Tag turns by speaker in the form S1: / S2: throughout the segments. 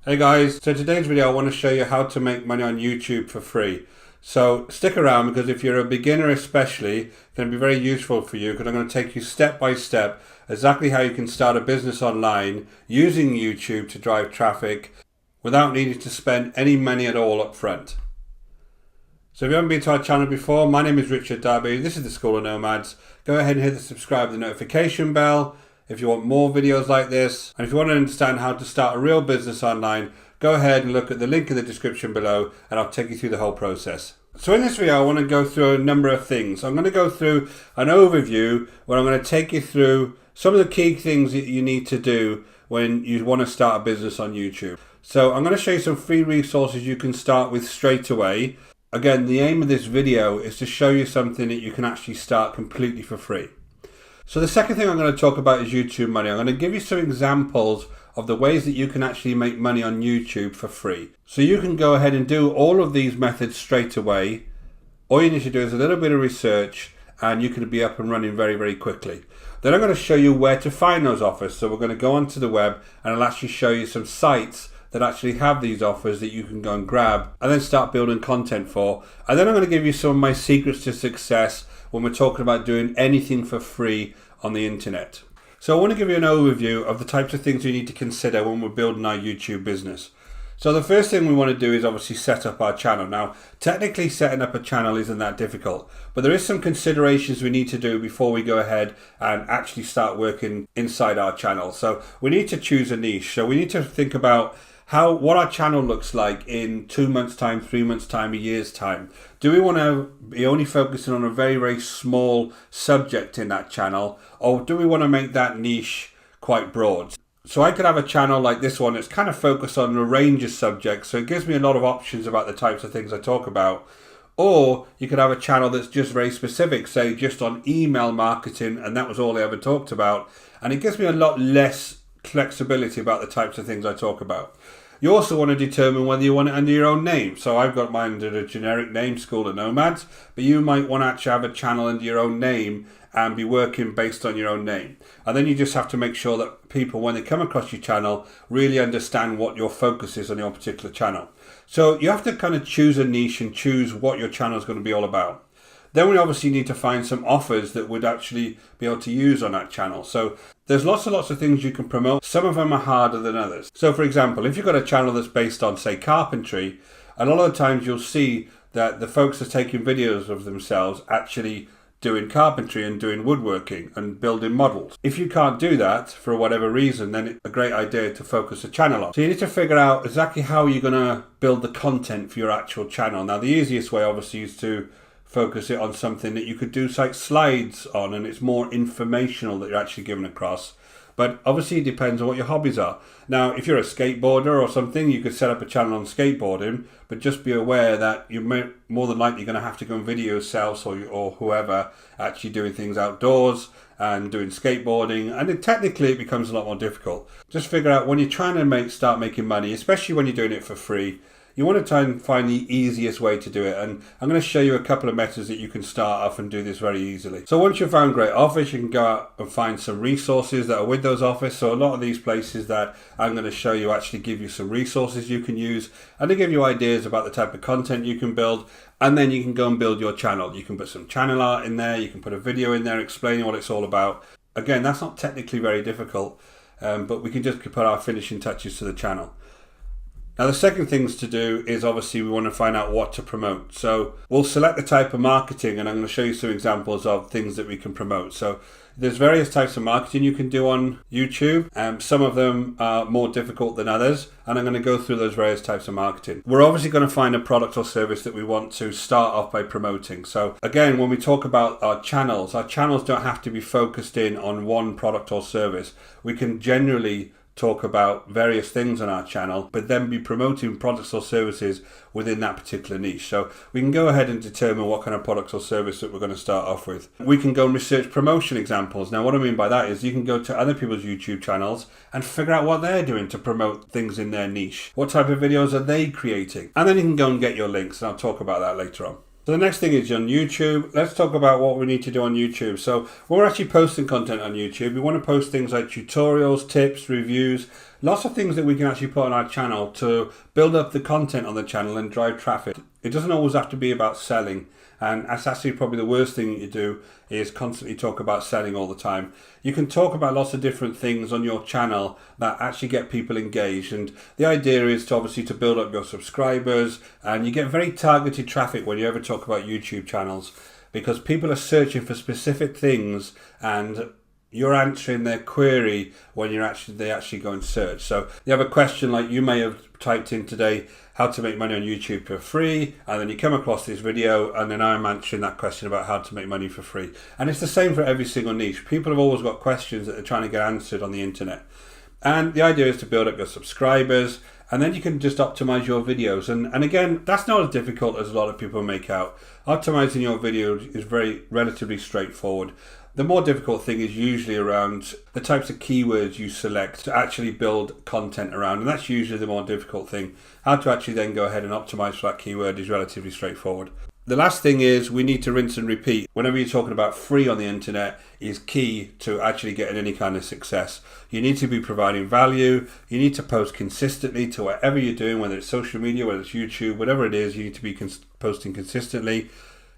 S1: Hey guys, so today's video I want to show you how to make money on YouTube for free. So stick around because if you're a beginner especially, it's going to be very useful for you because I'm going to take you step by step exactly how you can start a business online using YouTube to drive traffic without needing to spend any money at all up front. So if you haven't been to our channel before, my name is Richard Darby, this is the School of Nomads. Go ahead and hit the subscribe and the notification bell if you want more videos like this, and if you want to understand how to start a real business online, go ahead and look at the link in the description below and I'll take you through the whole process. So in this video I want to go through a number of things. I'm going to go through an overview where I'm going to take you through some of the key things that you need to do when you want to start a business on YouTube. So I'm going to show you some free resources you can start with straight away. Again, the aim of this video is to show you something that you can actually start completely for free. So the second thing I'm going to talk about is YouTube money. I'm going to give you some examples of the ways that you can actually make money on YouTube for free. So you can go ahead and do all of these methods straight away. All you need to do is a little bit of research and you can be up and running very, very quickly. Then I'm going to show you where to find those offers. So we're going to go onto the web and I'll actually show you some sites that actually have these offers that you can go and grab and then start building content for. And then I'm going to give you some of my secrets to success when we're talking about doing anything for free on the internet. So I want to give you an overview of the types of things you need to consider when we're building our YouTube business. So the first thing we want to do is obviously set up our channel. Now, technically setting up a channel isn't that difficult, but there is some considerations we need to do before we go ahead and actually start working inside our channel. So we need to choose a niche. So we need to think about what our channel looks like in 2 months time, 3 months time, a year's time. Do we want to be only focusing on a very, very small subject in that channel, or do we want to make that niche quite broad? So I could have a channel like this one that's kind of focused on a range of subjects, so it gives me a lot of options about the types of things I talk about. Or you could have a channel that's just very specific, say just on email marketing, and that was all I ever talked about, and it gives me a lot less flexibility about the types of things I talk about. You also want to determine whether you want it under your own name. So I've got mine under the generic name, School of Nomads, but you might want to actually have a channel under your own name and be working based on your own name. And then you just have to make sure that people, when they come across your channel, really understand what your focus is on your particular channel. So you have to kind of choose a niche and choose what your channel is going to be all about. Then we obviously need to find some offers that would actually be able to use on that channel. So there's lots and lots of things you can promote. Some of them are harder than others. So for example, if you've got a channel that's based on, say, carpentry, a lot of the times you'll see that the folks are taking videos of themselves actually doing carpentry and doing woodworking and building models. If you can't do that for whatever reason, then it's a great idea to focus the channel on. So you need to figure out exactly how you're going to build the content for your actual channel. Now the easiest way obviously is to focus it on something that you could do like slides on, and it's more informational that you're actually giving across. But obviously it depends on what your hobbies are. Now, if you're a skateboarder or something, you could set up a channel on skateboarding, but just be aware that you're more than likely going to have to go and video yourself or whoever actually doing things outdoors and doing skateboarding, and technically it becomes a lot more difficult. Just figure out when you're trying to start making money, especially when you're doing it for free, you want to try and find the easiest way to do it, and I'm going to show you a couple of methods that you can start off and do this very easily. So once you've found great offers, you can go out and find some resources that are with those offers. So a lot of these places that I'm going to show you actually give you some resources you can use, and they give you ideas about the type of content you can build, and then you can go and build your channel. You can put some channel art in there, you can put a video in there explaining what it's all about. Again, that's not technically very difficult, but we can just put our finishing touches to the channel. Now the second things to do is obviously we want to find out what to promote. So we'll select the type of marketing, and I'm going to show you some examples of things that we can promote. So there's various types of marketing you can do on YouTube. Some of them are more difficult than others, and I'm going to go through those various types of marketing. We're obviously going to find a product or service that we want to start off by promoting. So again, when we talk about our channels don't have to be focused in on one product or service. We can generally talk about various things on our channel, but then be promoting products or services within that particular niche. So we can go ahead and determine what kind of products or service that we're going to start off with. We can go and research promotion examples. Now what I mean by that is you can go to other people's YouTube channels and figure out what they're doing to promote things in their niche. What type of videos are they creating? And then you can go and get your links, and I'll talk about that later on. So the next thing is on YouTube. Let's talk about what we need to do on YouTube. So when we're actually posting content on YouTube, we want to post things like tutorials, tips, reviews, lots of things that we can actually put on our channel to build up the content on the channel and drive traffic. It doesn't always have to be about selling. And that's actually probably the worst thing that you do, is constantly talk about selling all the time. You can talk about lots of different things on your channel that actually get people engaged. And the idea is to obviously to build up your subscribers, and you get very targeted traffic when you ever talk about YouTube channels, because people are searching for specific things and you're answering their query when they actually go and search. So you have a question like you may have typed in today, how to make money on YouTube for free, and then you come across this video and then I'm answering that question about how to make money for free. And it's the same for every single niche. People have always got questions that they're trying to get answered on the internet. And the idea is to build up your subscribers, and then you can just optimize your videos. And again, that's not as difficult as a lot of people make out. Optimizing your videos is relatively straightforward. The more difficult thing is usually around the types of keywords you select to actually build content around, and that's usually the more difficult thing. How to actually then go ahead and optimize for that keyword is relatively straightforward. The last thing is we need to rinse and repeat. Whenever you're talking about free on the internet is key to actually getting any kind of success. You need to be providing value. You need to post consistently to whatever you're doing, whether it's social media, whether it's YouTube, whatever it is, you need to be posting consistently.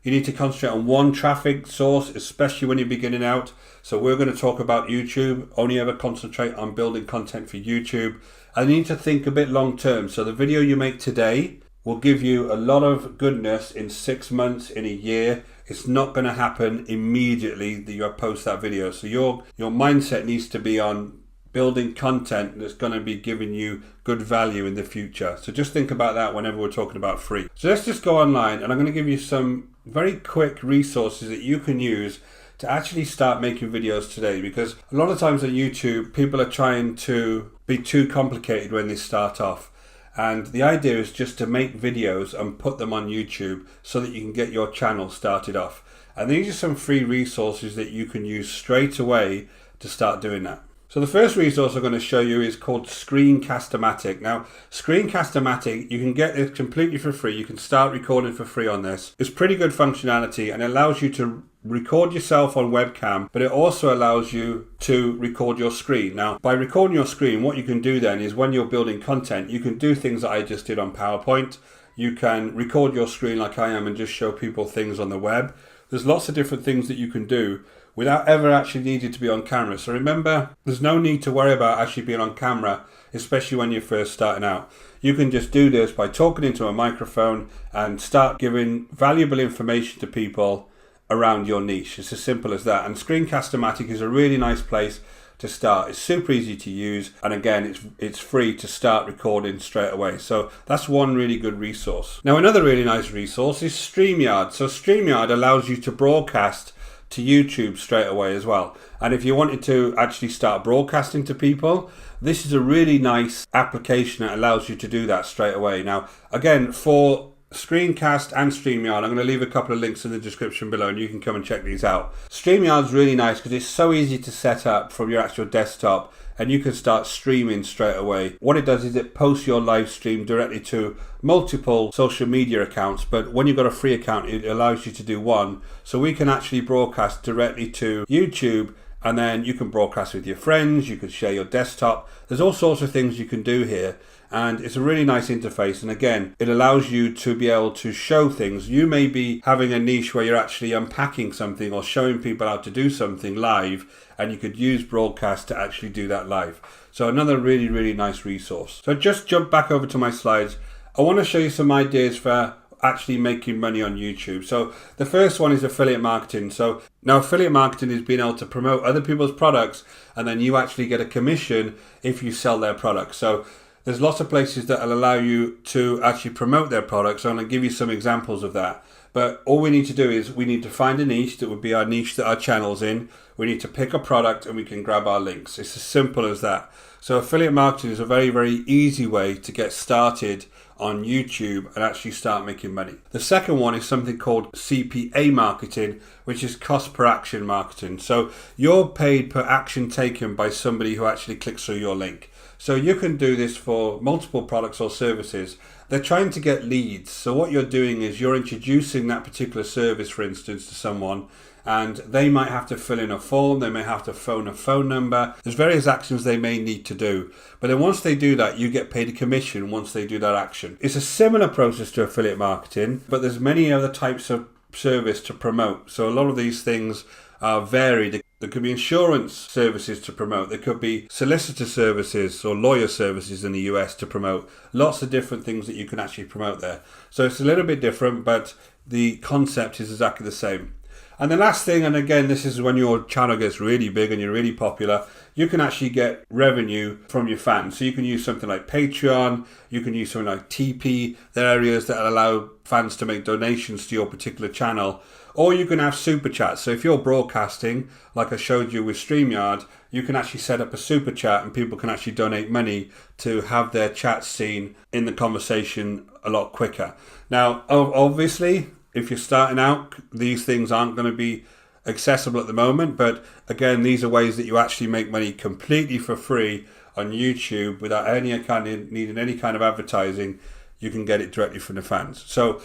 S1: You need to concentrate on one traffic source, especially when you're beginning out. So we're going to talk about YouTube. Only ever concentrate on building content for YouTube. And you need to think a bit long term. So the video you make today will give you a lot of goodness in 6 months, in a year. It's not going to happen immediately that you post that video. So your mindset needs to be on building content that's going to be giving you good value in the future. So just think about that whenever we're talking about free. So let's just go online, and I'm going to give you some very quick resources that you can use to actually start making videos today, because a lot of times on YouTube people are trying to be too complicated when they start off, and the idea is just to make videos and put them on YouTube so that you can get your channel started off. And these are some free resources that you can use straight away to start doing that. So the first resource I'm going to show you is called Screencast-O-Matic. Now, Screencast-O-Matic, you can get this completely for free. You can start recording for free on this. It's pretty good functionality and it allows you to record yourself on webcam, but it also allows you to record your screen. Now, by recording your screen, what you can do then is when you're building content, you can do things that I just did on PowerPoint. You can record your screen like I am and just show people things on the web. There's lots of different things that you can do without ever actually needing to be on camera. So remember, there's no need to worry about actually being on camera, especially when you're first starting out. You can just do this by talking into a microphone and start giving valuable information to people around your niche. It's as simple as that. And Screencast-O-Matic is a really nice place to start. It's super easy to use, and again, it's free to start recording straight away. So that's one really good resource. Now, another really nice resource is StreamYard. So StreamYard allows you to broadcast to YouTube straight away as well. And if you wanted to actually start broadcasting to people, this is a really nice application that allows you to do that straight away. Now, again, for Screencast and StreamYard, I'm going to leave a couple of links in the description below and you can come and check these out. StreamYard's really nice because it's so easy to set up from your actual desktop, and you can start streaming straight away. What it does is it posts your live stream directly to multiple social media accounts, but when you've got a free account, it allows you to do one. So we can actually broadcast directly to YouTube, and then you can broadcast with your friends, you can share your desktop. There's all sorts of things you can do here, and it's a really nice interface. And again, it allows you to be able to show things. You may be having a niche where you're actually unpacking something or showing people how to do something live, and you could use broadcast to actually do that live. So another really, really nice resource. So just jump back over to my slides. I want to show you some ideas for actually making money on YouTube. So the first one is affiliate marketing. So now affiliate marketing is being able to promote other people's products, and then you actually get a commission if you sell their products. So there's lots of places that will allow you to actually promote their products. So I'm going to give you some examples of that. But all we need to do is we need to find a niche that would be our niche that our channel's in. We need to pick a product and we can grab our links. It's as simple as that. So affiliate marketing is a very, very easy way to get started on YouTube and actually start making money. The second one is something called CPA marketing, which is cost per action marketing. So you're paid per action taken by somebody who actually clicks through your link. So you can do this for multiple products or services. They're trying to get leads. So what you're doing is you're introducing that particular service, for instance, to someone, and they might have to fill in a form, they may have to phone a phone number. There's various actions they may need to do. But then once they do that, you get paid a commission once they do that action. It's a similar process to affiliate marketing, but there's many other types of service to promote. So a lot of these things are varied. There could be insurance services to promote. There could be solicitor services or lawyer services in the US to promote. Lots of different things that you can actually promote there. So it's a little bit different, but the concept is exactly the same. And the last thing, and again, this is when your channel gets really big and you're really popular, you can actually get revenue from your fans. So you can use something like Patreon, you can use something like TP. They're areas that allow fans to make donations to your particular channel. Or you can have super chats. So if you're broadcasting, like I showed you with StreamYard, you can actually set up a super chat and people can actually donate money to have their chats seen in the conversation a lot quicker. Now, obviously, if you're starting out, these things aren't going to be accessible at the moment. But again, these are ways that you actually make money completely for free on YouTube without needing any kind of advertising. You can get it directly from the fans. So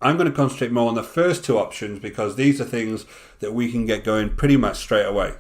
S1: I'm going to concentrate more on the first two options because these are things that we can get going pretty much straight away.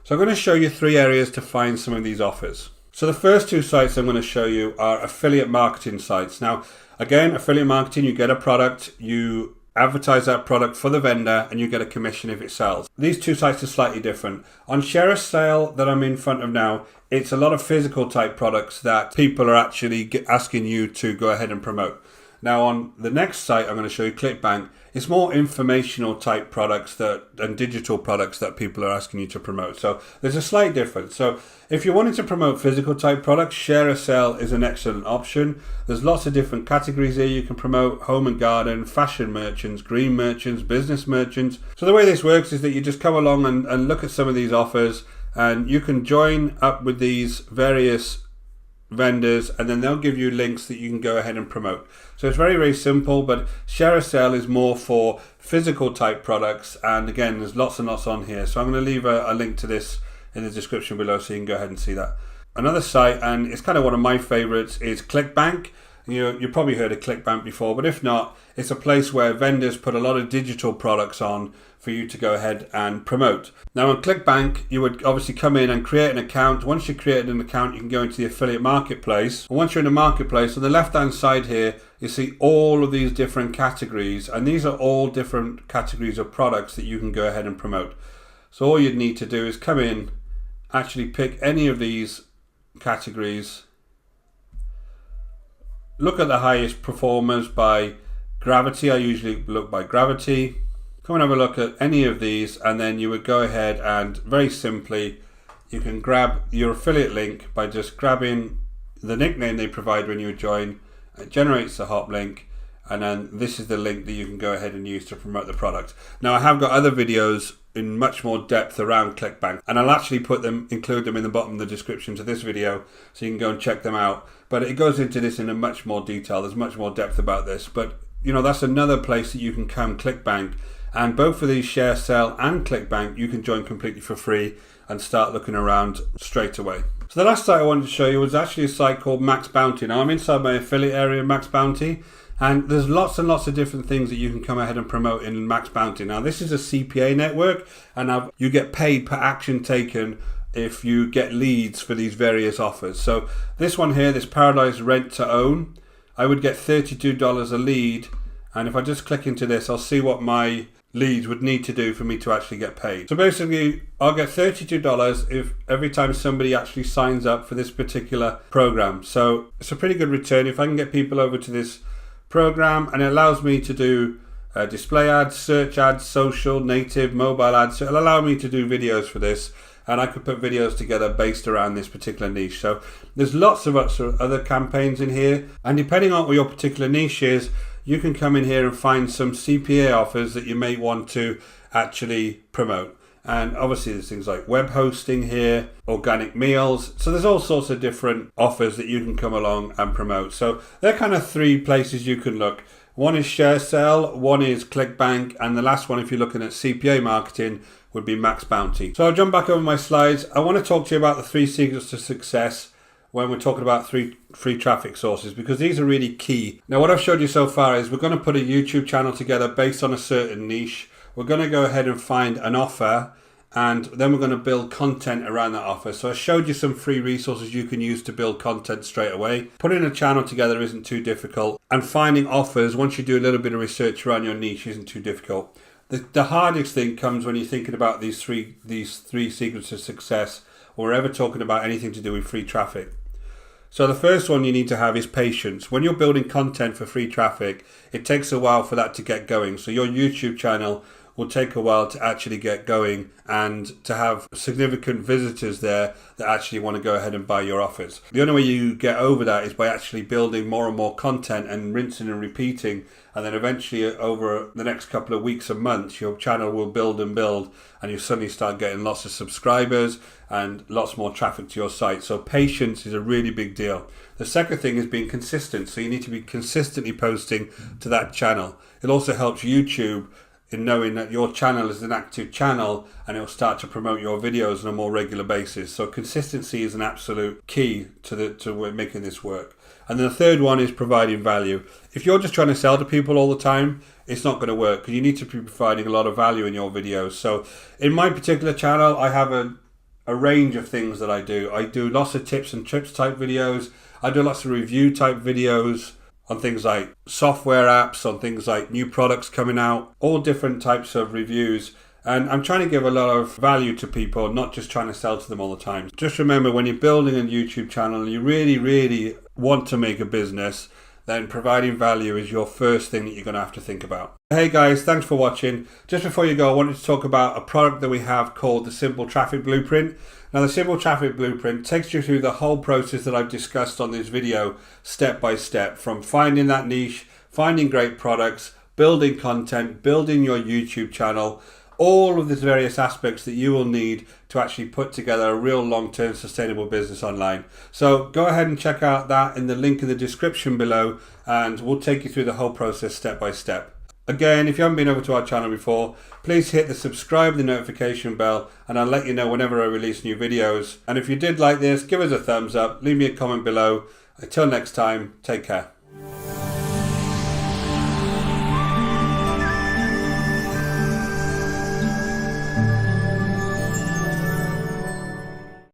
S1: So I'm going to show you 3 areas to find some of these offers. So the first 2 sites I'm going to show you are affiliate marketing sites. Now, again, affiliate marketing, you get a product, you advertise that product for the vendor, and you get a commission if it sells. These 2 sites are slightly different. On Share a Sale that I'm in front of now, it's a lot of physical type products that people are actually asking you to go ahead and promote. Now on the next site I'm going to show you, ClickBank, it's more informational type products and digital products that people are asking you to promote. So there's a slight difference. So if you're wanting to promote physical type products, Share a Sale is an excellent option. There's lots of different categories here you can promote: home and garden, fashion merchants, green merchants, business merchants. So the way this works is that you just come along and look at some of these offers, and you can join up with these various vendors, and then they'll give you links that you can go ahead and promote. So it's very, very simple, but Share a Sale is more for physical type products, and again, there's lots and lots on here. So I'm going to leave a link to this in the description below so you can go ahead and see that. Another site, and it's kind of one of my favorites, is ClickBank. You've probably heard of ClickBank before, but if not, it's a place where vendors put a lot of digital products on for you to go ahead and promote. Now on ClickBank, you would obviously come in and create an account. Once you created an account, you can go into the affiliate marketplace. And once you're in the marketplace, on the left-hand side here, you see all of these different categories, and these are all different categories of products that you can go ahead and promote. So all you'd need to do is come in, actually pick any of these categories, look at the highest performers by gravity. I usually look by gravity. Come and have a look at any of these, and then you would go ahead and very simply you can grab your affiliate link by just grabbing the nickname they provide when you join. It generates a hop link, and then this is the link that you can go ahead and use to promote the product. Now I have got other videos in much more depth around ClickBank, and I'll actually include them in the bottom of the description to this video so you can go and check them out. But it goes into this in a much more detail. There's much more depth about this, but that's another place that you can come, ClickBank. And both for these Share Sale and ClickBank, you can join completely for free and start looking around straight away. So the last site I wanted to show you was actually a site called Max Bounty. Now I'm inside my affiliate area, Max Bounty, and there's lots and lots of different things that you can come ahead and promote in Max Bounty. Now this is a CPA network, and you get paid per action taken if you get leads for these various offers. So this one here, this Paradise Rent to Own, I would get $32 a lead, and if I just click into this, I'll see what my leads would need to do for me to actually get paid. So basically, I'll get $32 if every time somebody actually signs up for this particular program. So it's a pretty good return if I can get people over to this program, and it allows me to do display ads, search ads, social, native, mobile ads. So it'll allow me to do videos for this, and I could put videos together based around this particular niche. So there's lots of other campaigns in here, and depending on what your particular niche is, you can come in here and find some CPA offers that you may want to actually promote. And obviously there's things like web hosting here, organic meals. So there's all sorts of different offers that you can come along and promote. So they're kind of 3 places you can look. One is ShareSell, one is ClickBank, and the last one, if you're looking at CPA marketing, would be Max Bounty. So I'll jump back over my slides. I want to talk to you about the 3 secrets to success when we're talking about free traffic sources, because these are really key. Now, what I've showed you so far is we're going to put a YouTube channel together based on a certain niche. We're going to go ahead and find an offer, and then we're going to build content around that offer. So I showed you some free resources you can use to build content straight away. Putting a channel together isn't too difficult, and finding offers, once you do a little bit of research around your niche, isn't too difficult. The hardest thing comes when you're thinking about these three secrets of success, or we're ever talking about anything to do with free traffic. So the first one you need to have is patience. When you're building content for free traffic, it takes a while for that to get going. So your YouTube channel will take a while to actually get going and to have significant visitors there that actually want to go ahead and buy your offers. The only way you get over that is by actually building more and more content and rinsing and repeating, and then eventually over the next couple of weeks and months your channel will build and build, and you suddenly start getting lots of subscribers and lots more traffic to your site. So patience is a really big deal. The second thing is being consistent. So you need to be consistently posting to that channel. It also helps YouTube in knowing that your channel is an active channel, and it will start to promote your videos on a more regular basis. So consistency is an absolute key to making this work. And then the third one is providing value. If you're just trying to sell to people all the time, it's not going to work, because you need to be providing a lot of value in your videos. So in my particular channel, I have a range of things that I do. I do lots of tips and tricks type videos. I do lots of review type videos on things like software apps, on things like new products coming out, all different types of reviews. And I'm trying to give a lot of value to people, not just trying to sell to them all the time. Just remember, when you're building a YouTube channel and you really, really want to make a business, then providing value is your first thing that you're going to have to think about. Hey guys, thanks for watching. Just before you go, I wanted to talk about a product that we have called the Simple Traffic Blueprint. Now, the Simple Traffic Blueprint takes you through the whole process that I've discussed on this video, step by step, from finding that niche, finding great products, building content, building your YouTube channel, all of these various aspects that you will need to actually put together a real long-term sustainable business online. So go ahead and check out that in the link in the description below, and we'll take you through the whole process step by step. Again, if you haven't been over to our channel before, please hit the subscribe, the notification bell, and I'll let you know whenever I release new videos. And if you did like this, give us a thumbs up, leave me a comment below. Until next time, take care.